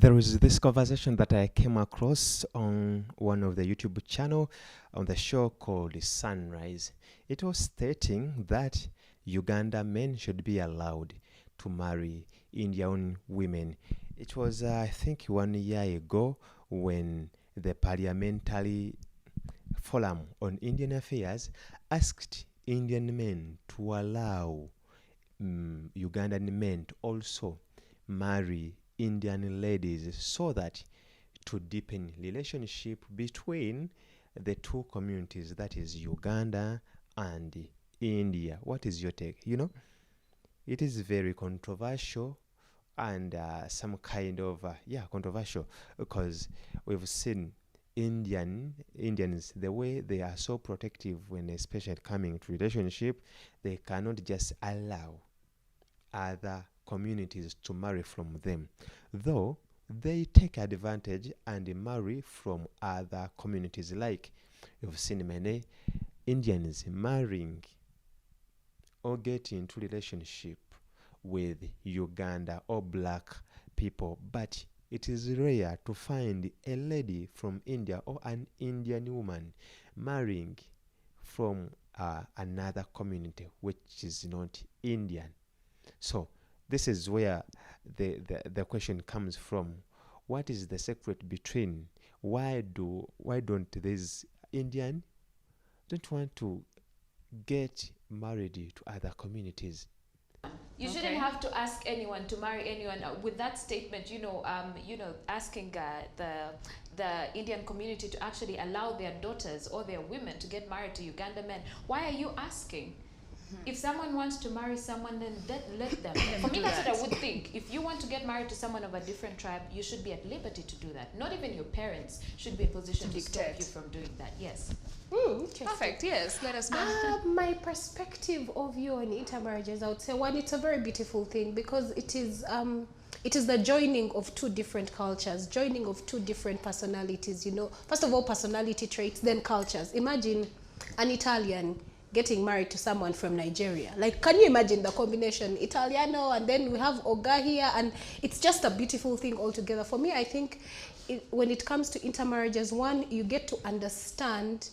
There is this conversation that I came across on one of the YouTube channel on the show called Sunrise. It was stating that Uganda men should be allowed to marry Indian women. It was, I think, 1 year ago when the Parliamentary Forum on Indian Affairs asked Indian men to allow Ugandan men to also marry Indian ladies so that to deepen relationship between the two communities, that is Uganda and India. What is your take? It is very controversial and some kind of controversial, because we've seen Indians, the way they are so protective when especially coming to relationship. They cannot just allow other communities to marry from them, though they take advantage and marry from other communities. Like you've seen many Indians marrying or getting into relationship with Uganda or black people, but it is rare to find a lady from India or an Indian woman marrying from another community which is not Indian. So this is where the question comes from. What is the secret between why don't these Indian don't want to get married to other communities? You shouldn't have to ask anyone to marry anyone. With that statement, asking the Indian community to actually allow their daughters or their women to get married to Uganda men. Why are you asking? If someone wants to marry someone, then let them. For me, that's what I would think. If you want to get married to someone of a different tribe, you should be at liberty to do that. Not even your parents should be in position to stop you from doing that. Yes. Perfect. Yes. Let us know. My perspective of view on intermarriages, I would say, one, it's a very beautiful thing because it is the joining of two different cultures, joining of two different personalities. First of all, personality traits, then cultures. Imagine an Italian getting married to someone from Nigeria. Like, can you imagine the combination? Italiano, and then we have Oga here, and it's just a beautiful thing altogether. For me, I think when it comes to intermarriages, one, you get to understand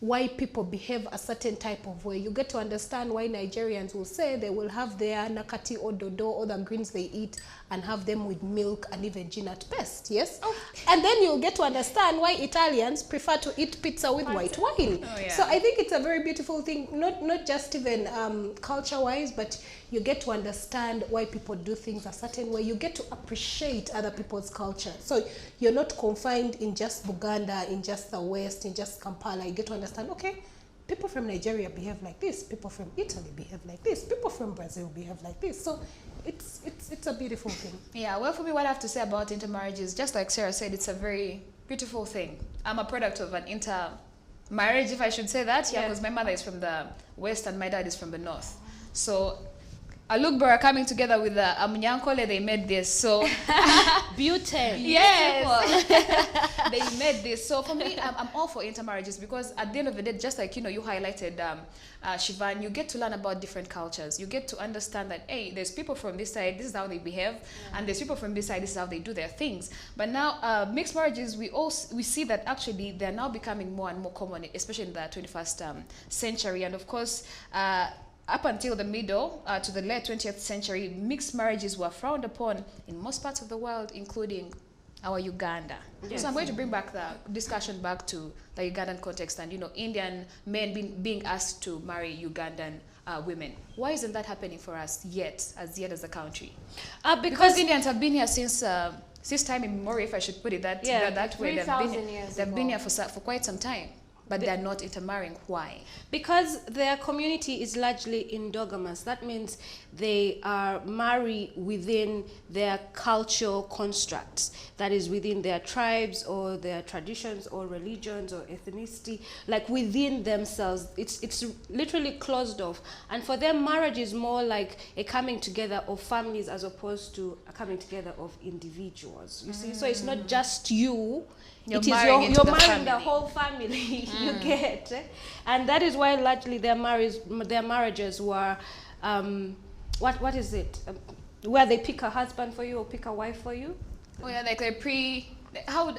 why people behave a certain type of way. You get to understand why Nigerians will say they will have their nakati or dodo or the greens they eat and have them with milk and even gin at best, yes? Oh. And then you'll get to understand why Italians prefer to eat pizza with white wine. Oh, yeah. So I think it's a very beautiful thing, not just even culture-wise, but you get to understand why people do things a certain way. You get to appreciate other people's culture. So you're not confined in just Buganda, in just the West, in just Kampala. You get to understand, okay, people from Nigeria behave like this, people from Italy behave like this, people from Brazil behave like this. So it's a beautiful thing. Yeah, well, for me, what I have to say about intermarriage is, just like Sarah said, it's a very beautiful thing. I'm a product of an intermarriage, if I should say that, because my mother is from the West and my dad is from the North. So Alugbara coming together with the Amunyankole, they made this. So beauty. Yes. They made this. So for me, I'm all for intermarriages, because at the end of the day, just like you highlighted, Shivan, you get to learn about different cultures. You get to understand that, hey, there's people from this side, this is how they behave, and there's people from this side, this is how they do their things. But now mixed marriages, we see that actually they're now becoming more and more common, especially in the 21st century. And of course, up until the middle to the late 20th century, mixed marriages were frowned upon in most parts of the world, including our Uganda. Yes. So I'm going to bring back the discussion back to the Ugandan context and, Indian men being asked to marry Ugandan women. Why isn't that happening for us yet as a country? Because Indians have been here since time immemorial, if I should put it that way. 3,000 years They've been here for quite some time. But they're not intermarrying. Why? Because their community is largely endogamous. That means they are married within their cultural constructs. That is within their tribes or their traditions or religions or ethnicity, like within themselves. It's literally closed off. And for them, marriage is more like a coming together of families as opposed to a coming together of individuals. You see? So it's not just you. You're marrying the whole family. You get, and that is why largely their marriages were, what is it? Where they pick a husband for you or pick a wife for you. Oh yeah, like the I would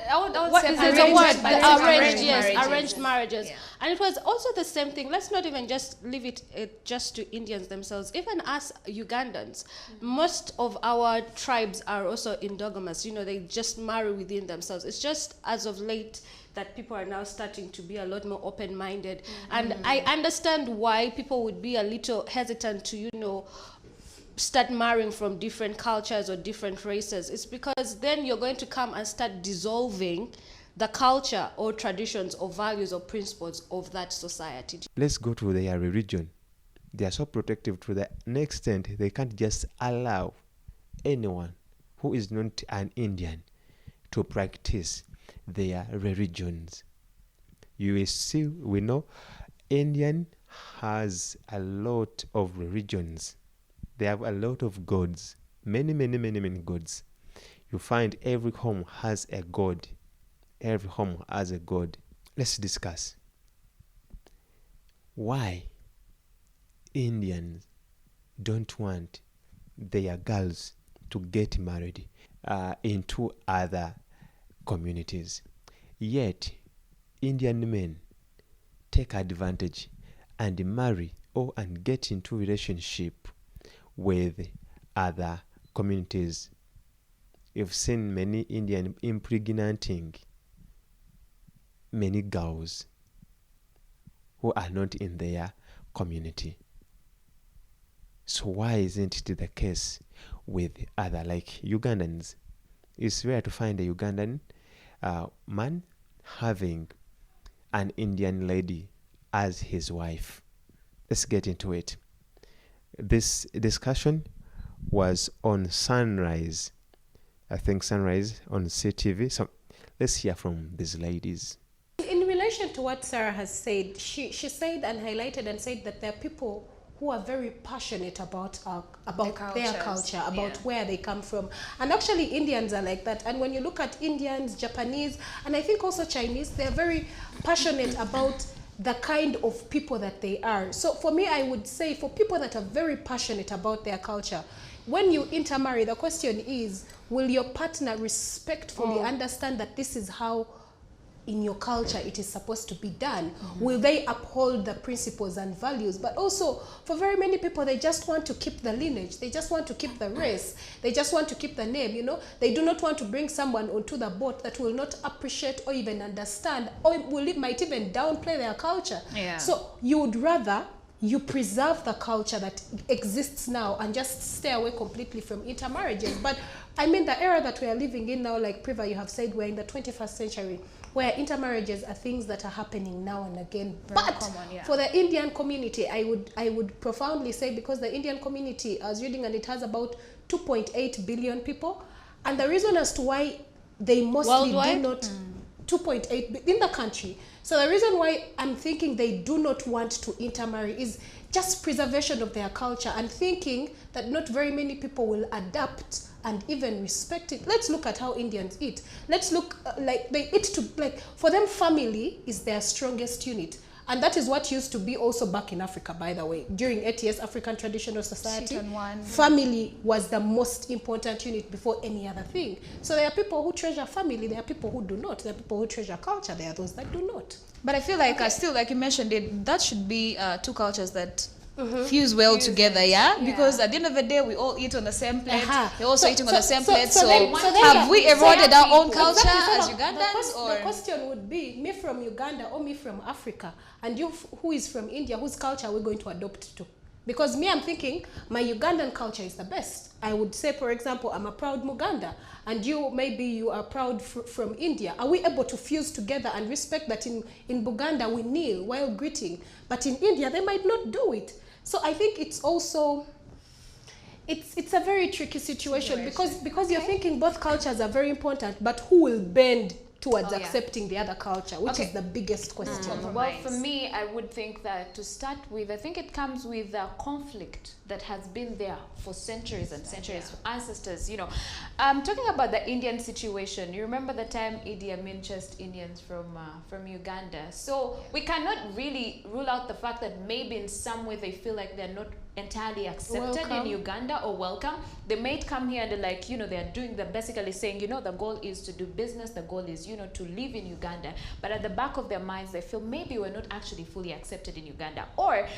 What say is the word? arranged Arranged marriages. Yeah. And it was also the same thing. Let's not even just leave it just to Indians themselves. Even us Ugandans, most of our tribes are also endogamous. You know, they just marry within themselves. It's just as of late that people are now starting to be a lot more open-minded. And I understand why people would be a little hesitant to, you know, start marrying from different cultures or different races. It's because then you're going to come and start dissolving the culture or traditions or values or principles of that society. Let's go to their religion. They are so protective to the extent they can't just allow anyone who is not an Indian to practice their religions. You will see, we know Indian has a lot of religions. They have a lot of gods, many gods. You find every home has a god. Every home has a god. Let's discuss why Indians don't want their girls to get married into other communities. Yet, Indian men take advantage and marry and get into relationship with other communities. You've seen many Indian impregnating many girls who are not in their community. So why isn't it the case with other, like Ugandans? It's rare to find a Ugandan man having an Indian lady as his wife. Let's get into it. This discussion was on Sunrise. I think Sunrise on CTV. So let's hear from these ladies. In relation to what Sarah has said, she said and highlighted and said that there are people who are very passionate about their culture, about where they come from. And actually Indians are like that. And when you look at Indians, Japanese, and I think also Chinese, they're very passionate about the kind of people that they are. So for me, I would say for people that are very passionate about their culture, when you intermarry, the question is, will your partner respectfully understand that this is how in your culture it is supposed to be done? Will they uphold the principles and values? But also, for very many people, they just want to keep the lineage. They just want to keep the race. They just want to keep the name, you know. They do not want to bring someone onto the boat that will not appreciate or even understand, or might even downplay their culture. Yeah. So you would rather you preserve the culture that exists now and just stay away completely from intermarriages. But I mean, the era that we are living in now, like Priva, you have said, we're in the 21st century, where intermarriages are things that are happening now and again. Very common, yeah. For the Indian community, I would profoundly say, because the Indian community, I was reading, and it has about 2.8 billion people, and the reason as to why they mostly do not 2.8 in the country. So the reason why I'm thinking they do not want to intermarry is just preservation of their culture, and thinking that not very many people will adapt and even respect it. Let's look at how Indians eat. Let's look like they eat to, like, for them family is their strongest unit. And that is what used to be also back in Africa, by the way. During ATS, African Traditional Society, family was the most important unit before any other thing. So there are people who treasure family, there are people who do not. There are people who treasure culture, there are those that do not. But I feel like, still, like you mentioned it, that should be two cultures that fuse well together, yeah? Because at the end of the day, we all eat on the same plate. We're also eating on the same plate. So have we eroded our own culture as Ugandans? The question would be, me from Uganda or me from Africa, and you who is from India, whose culture are we going to adopt to? Because me, I'm thinking my Ugandan culture is the best. I would say, for example, I'm a proud Muganda, and you, maybe you are proud from India. Are we able to fuse together and respect that in Buganda we kneel while greeting, but in India they might not do it? So I think it's also, it's a very tricky situation because you're thinking both cultures are very important, but who will bend towards accepting the other culture, which is the biggest question. Well, for me, I would think that to start with, I think it comes with a conflict that has been there for centuries and centuries, for ancestors, you know. Talking about the Indian situation, you remember the time Idi Amin chased Indians from Uganda. So we cannot really rule out the fact that maybe in some way they feel like they're not entirely accepted in Uganda or welcome. They may come here and they're like, they're doing, they're basically saying, the goal is to do business, the goal is, to live in Uganda. But at the back of their minds, they feel maybe we're not actually fully accepted in Uganda. Or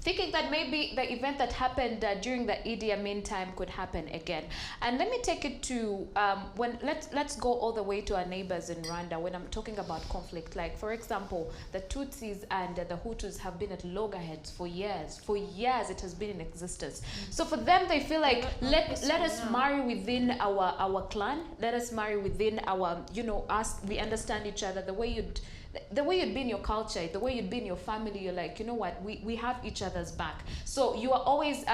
thinking that maybe the event that happened during the Idi Amin time could happen again. And let me take it to let's go all the way to our neighbors in Rwanda when I'm talking about conflict. Like, for example, the Tutsis and the Hutus have been at loggerheads for years. For years, it has been in existence. So for them, they feel like let us marry within our clan. Let us marry within our us. We understand each other the way you'd be in your culture, the way you'd be in your family. You're like, you know what, we have each other's back. So you are always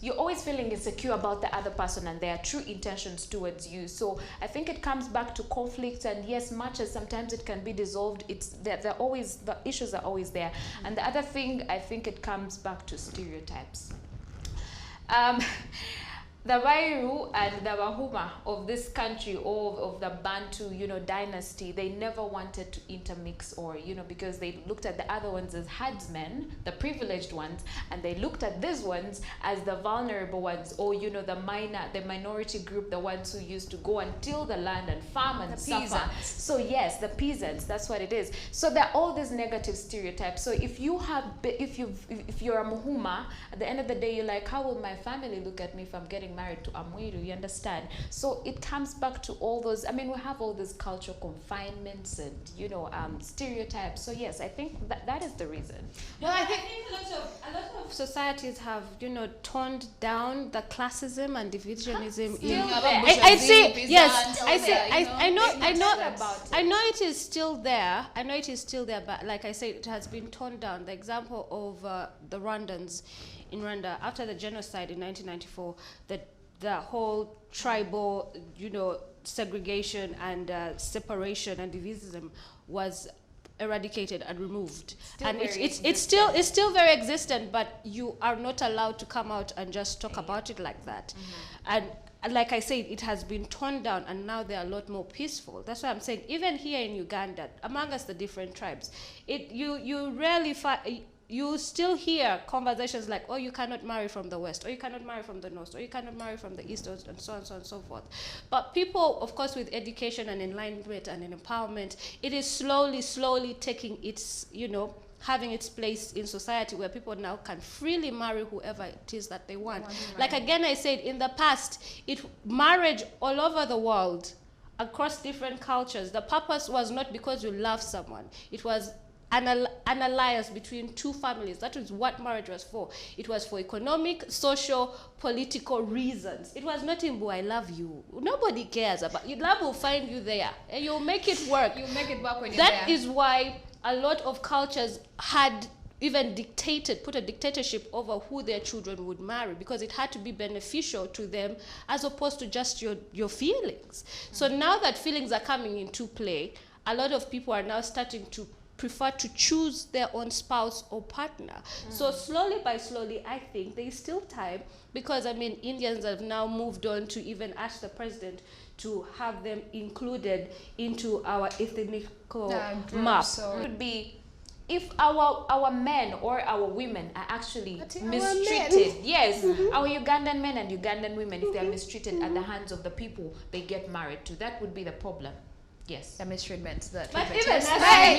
you're always feeling insecure about the other person and their true intentions towards you. So I think it comes back to conflict, and yes, much as sometimes it can be dissolved, they're always, the issues are always there. And the other thing, I think it comes back to stereotypes. The Wairu and the Wahuma of this country, or of the Bantu, dynasty, they never wanted to intermix, or, because they looked at the other ones as herdsmen, the privileged ones, and they looked at these ones as the vulnerable ones, or, the minority group, the ones who used to go and till the land and farm and suffer. So yes, the peasants, that's what it is. So there are all these negative stereotypes. So if you're a Muhuma, at the end of the day, you're like, how will my family look at me if I'm getting married to Amwiru? You understand? So it comes back to all those, we have all these cultural confinements and stereotypes. So yes, I think that is the reason. Well, I think a lot of societies have toned down the classism and divisionism. I say yes. I know it is still there. But like I said, it has been toned down. The example of the Rwandans in Rwanda after the genocide in 1994, the whole tribal, segregation and separation and divisionism was eradicated and removed. And it's still very existent, but you are not allowed to come out and just talk about it like that. And like I said, it has been toned down, and now they're a lot more peaceful. That's why I'm saying, even here in Uganda, among us, the different tribes, you rarely find. You still hear conversations like, oh, you cannot marry from the west, or you cannot marry from the north, or you cannot marry from the east, and so on and so forth. But people, of course, with education and enlightenment and empowerment, it is slowly taking its, having its place in society, where people now can freely marry whoever it is that they want. Like again, I said, in the past, marriage all over the world, across different cultures, the purpose was not because you love someone. It was an alliance between two families. That is what marriage was for. It was for economic, social, political reasons. It was not in, I love you. Nobody cares about you. Love will find you there, and you'll make it work. You'll make it work when you're there. That is why a lot of cultures had even put a dictatorship over who their children would marry, because it had to be beneficial to them as opposed to just your feelings. So now that feelings are coming into play, a lot of people are now starting to prefer to choose their own spouse or partner. So slowly, I think there's still time, because Indians have now moved on to even ask the president to have them included into our ethnical map. So it would be if our men or our women are actually mistreated. Yes, our Ugandan men and Ugandan women, if they are mistreated at the hands of the people they get married to, that would be the problem. Yes. The mistreatment. But even as Sarah.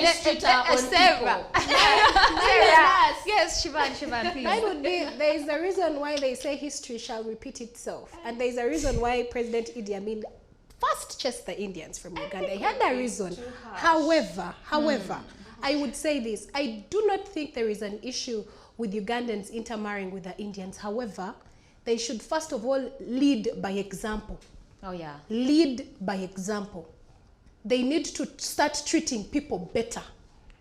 Yes, Shivan, please. That would be, there is a reason why they say history shall repeat itself. And there is a reason why President Idi Amin first chased the Indians from Uganda. He had a reason. However, I would say this. I do not think there is an issue with Ugandans intermarrying with the Indians. However, they should first of all lead by example. Oh, yeah. Lead by example. They need to start treating people better.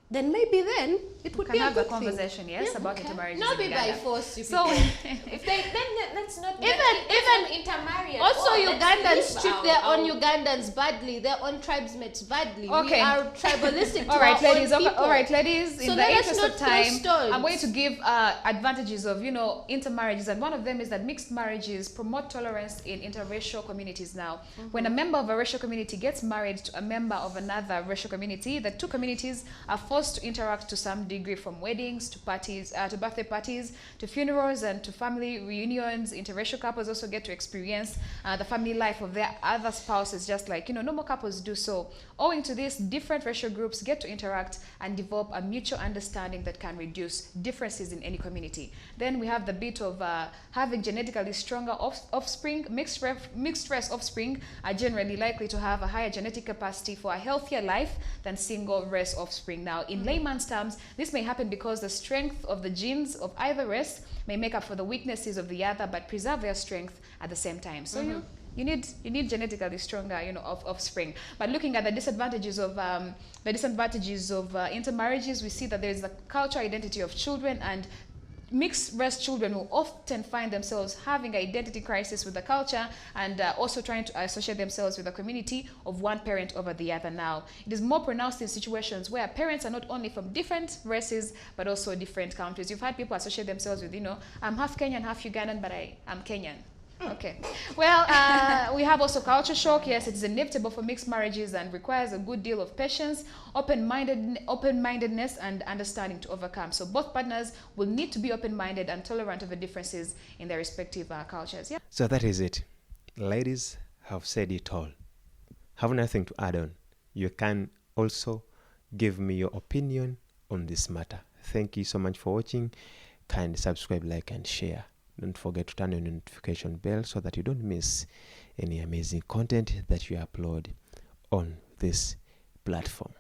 Then maybe then it would be a good conversation, yes, about intermarriage. Not be by force. So if they then let's not even intermarry. Also, Ugandans treat their own Ugandans badly, their own tribesmates badly. Okay. We are tribalistic. All right, ladies. All right, ladies. So in the interest of time, I'm going to give advantages of intermarriages, and one of them is that mixed marriages promote tolerance in interracial communities. Now, when a member of a racial community gets married to a member of another racial community, the two communities are forced forced to interact to some degree, from weddings to parties, to birthday parties, to funerals and to family reunions. Interracial couples also get to experience the family life of their other spouses, just like, normal couples do. So owing to this, different racial groups get to interact and develop a mutual understanding that can reduce differences in any community. Then we have the bit of having genetically stronger offspring. Mixed race offspring are generally likely to have a higher genetic capacity for a healthier life than single race offspring. Now, in layman's terms, this may happen because the strength of the genes of either race may make up for the weaknesses of the other, but preserve their strength at the same time. So you need genetically stronger, offspring. But looking at the disadvantages of intermarriages, we see that there is the cultural identity of children, and mixed race children will often find themselves having an identity crisis with the culture, and also trying to associate themselves with a community of one parent over the other. Now, it is more pronounced in situations where parents are not only from different races but also different countries. You've had people associate themselves with, I'm half Kenyan, half Ugandan, but I'm Kenyan. Okay. Well, we have also culture shock. Yes, it is inevitable for mixed marriages and requires a good deal of patience, open-mindedness, and understanding to overcome. So both partners will need to be open-minded and tolerant of the differences in their respective cultures. Yeah. So that is it. Ladies have said it all. Have nothing to add on. You can also give me your opinion on this matter. Thank you so much for watching. Kindly subscribe, like, and share. Don't forget to turn on the notification bell so that you don't miss any amazing content that you upload on this platform.